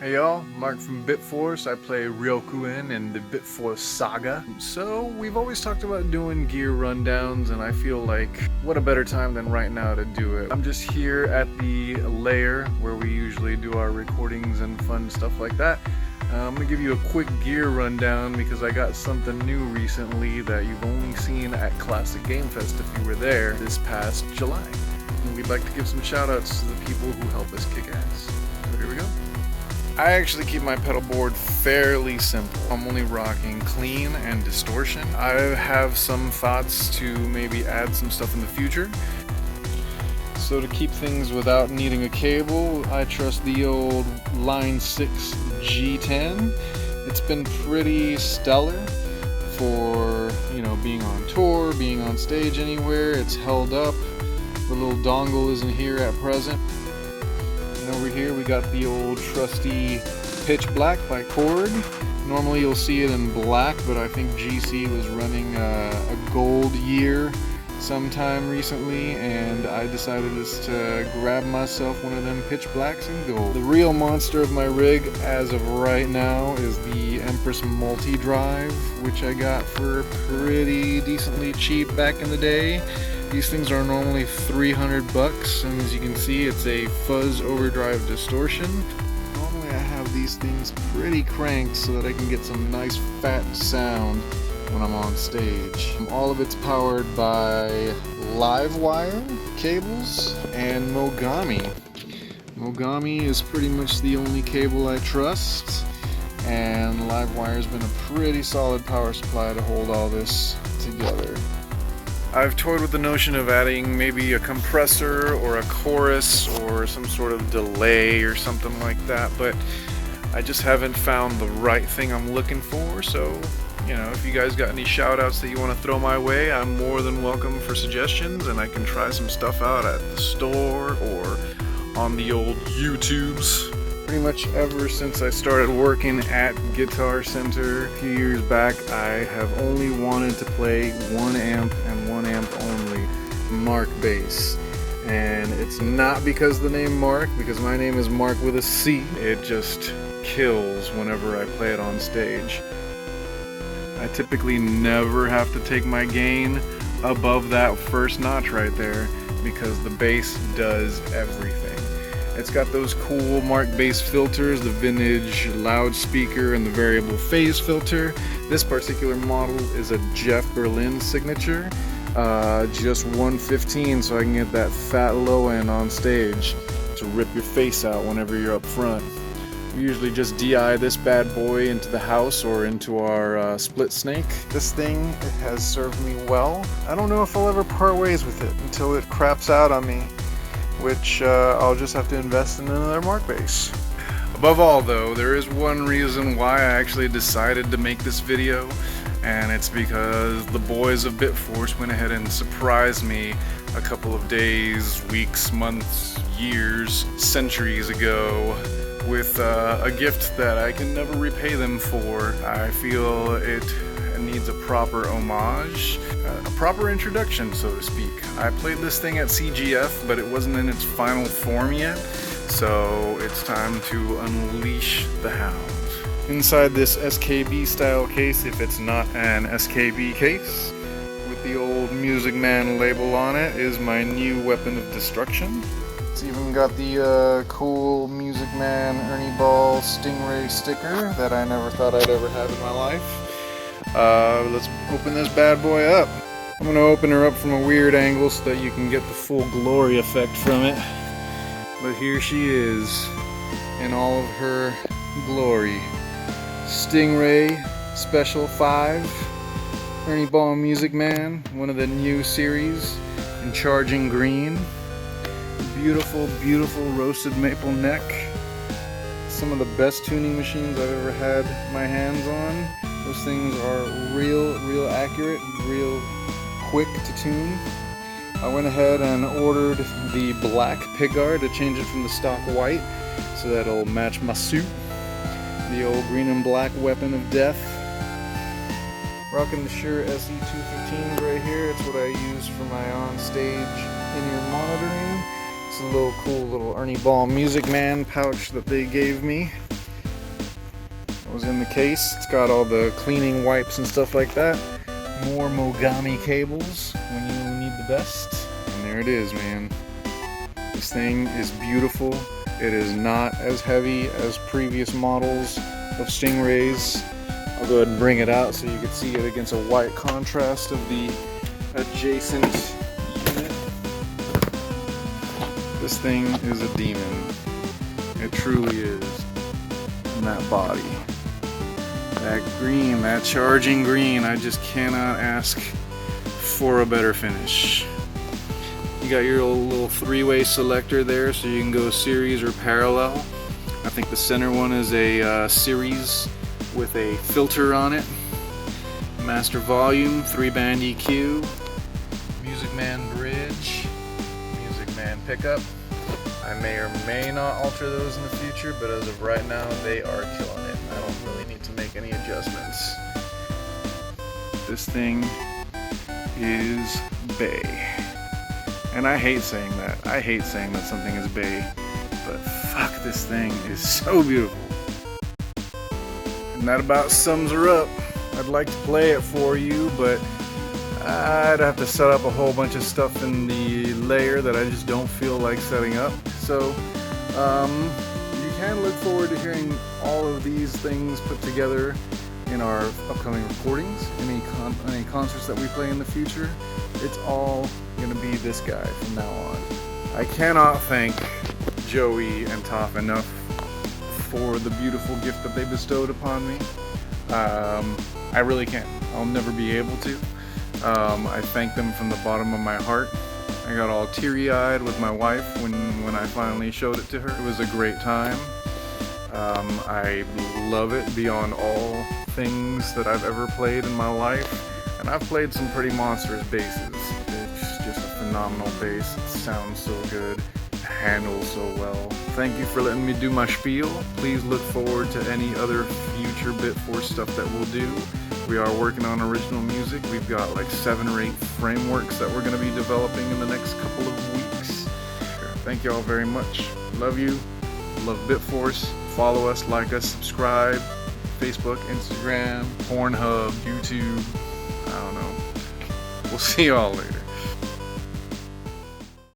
Hey y'all, Mark from Bitforce. I play Ryokuen in the Bitforce saga. So, we've always talked about doing gear rundowns, and I feel like what a better time than right now to do it. I'm just here at the lair where we usually do our recordings and fun stuff like that. I'm gonna give you a quick gear rundown because I got something new recently that you've only seen at Classic Game Fest if you were there this past July. And we'd like to give some shout outs to the people who help us kick ass. So here we go. I actually keep my pedal board fairly simple. I'm only rocking clean and distortion. I have some thoughts to maybe add some stuff in the future. So to keep things without needing a cable, I trust the old Line 6 G10. It's been pretty stellar for, being on tour, being on stage anywhere. It's held up. The little dongle isn't here at present. And over here we got the old trusty PITCHBLACK by Korg. Normally you'll see it in black, but I think GC was running a gold year sometime recently, and I decided just to grab myself one of them PITCHBLACKs in gold. The real monster of my rig as of right now is the Empress Multidrive, which I got for pretty decently cheap back in the day. These things are normally $300, and as you can see, it's a fuzz overdrive distortion. Normally I have these things pretty cranked so that I can get some nice fat sound when I'm on stage. All of it's powered by Livewire cables and Mogami. Mogami is pretty much the only cable I trust, and Livewire's been a pretty solid power supply to hold all this together. I've toyed with the notion of adding maybe a compressor or a chorus or some sort of delay or something like that, but I just haven't found the right thing I'm looking for. So, if you guys got any shout outs that you want to throw my way, I'm more than welcome for suggestions, and I can try some stuff out at the store or on the old YouTubes. Pretty much ever since I started working at Guitar Center a few years back, I have only wanted to play one amp and one amp only, Markbass. And it's not because of the name Mark, because my name is Mark with a C. It just kills whenever I play it on stage. I typically never have to take my gain above that first notch right there because the bass does everything. It's got those cool Markbass filters, the vintage loudspeaker and the variable phase filter. This particular model is a Jeff Berlin signature, just 115, so I can get that fat low end on stage to rip your face out whenever you're up front. We usually just DI this bad boy into the house or into our split snake. This thing has served me well. I don't know if I'll ever part ways with it until it craps out on me, which I'll just have to invest in another Markbass. Above all though, there is one reason why I actually decided to make this video, and it's because the boys of Bitforce went ahead and surprised me a couple of days, weeks, months, years, centuries ago with a gift that I can never repay them for. I feel it needs a proper homage, a proper introduction, so to speak. I played this thing at CGF, but it wasn't in its final form yet, so it's time to unleash the hound. Inside this SKB style case, if it's not an SKB case, with the old Music Man label on it, is my new weapon of destruction. It's even got the cool Music Man Ernie Ball Stingray sticker that I never thought I'd ever have in my life. Let's open this bad boy up. I'm going to open her up from a weird angle so that you can get the full glory effect from it. But here she is in all of her glory. Stingray Special 5, Ernie Ball Music Man, one of the new series in Charging Green. Beautiful, beautiful roasted maple neck. Some of the best tuning machines I've ever had my hands on. Those things are real accurate, real quick to tune. I went ahead and ordered the black pickguard to change it from the stock white so that it'll match my suit. The old green and black weapon of death. Rocking the SHURE SE215s right here. It's what I use for my on-stage in-ear monitoring. It's a little cool little Ernie Ball Music Man pouch that they gave me. was in the case. It's got all the cleaning wipes and stuff like that. More Mogami cables when you need the best. And there it is, man. This thing is beautiful. It is not as heavy as previous models of Stingrays. I'll go ahead and bring it out so you can see it against a white contrast of the adjacent unit. This thing is a demon. It truly is. And that body. That green, that charging green, I just cannot ask for a better finish. You got your little three-way selector there so you can go series or parallel. I think the center one is a series with a filter on it. Master volume, 3-band EQ, Music Man bridge, Music Man pickup. I may or may not alter those in the future, but as of right now, they are killing it. I don't really need to make any adjustments. This thing is bae. And I hate saying that. I hate saying that something is bae, but fuck, this thing is so beautiful. And that about sums her up. I'd like to play it for you, but I'd have to set up a whole bunch of stuff in the layer that I just don't feel like setting up. So you can look forward to hearing all of these things put together in our upcoming recordings, any concerts that we play in the future. It's all gonna be this guy from now on. I cannot thank Joey and Toph enough for the beautiful gift that they bestowed upon me. I really can't. I'll never be able to. I thank them from the bottom of my heart. I got all teary-eyed with my wife when I finally showed it to her. It was a great time. I love it beyond all things that I've ever played in my life. And I've played some pretty monstrous basses. It's just a phenomenal bass. It sounds so good. It handles so well. Thank you for letting me do my spiel. Please look forward to any other future Bitforce stuff that we'll do. We are working on original music. We've got like 7 or 8 frameworks that we're going to be developing in the next couple of weeks. Thank you all very much. Love you. Love Bitforce. Follow us, like us, subscribe. Facebook, Instagram, Pornhub, YouTube. I don't know. We'll see y'all later.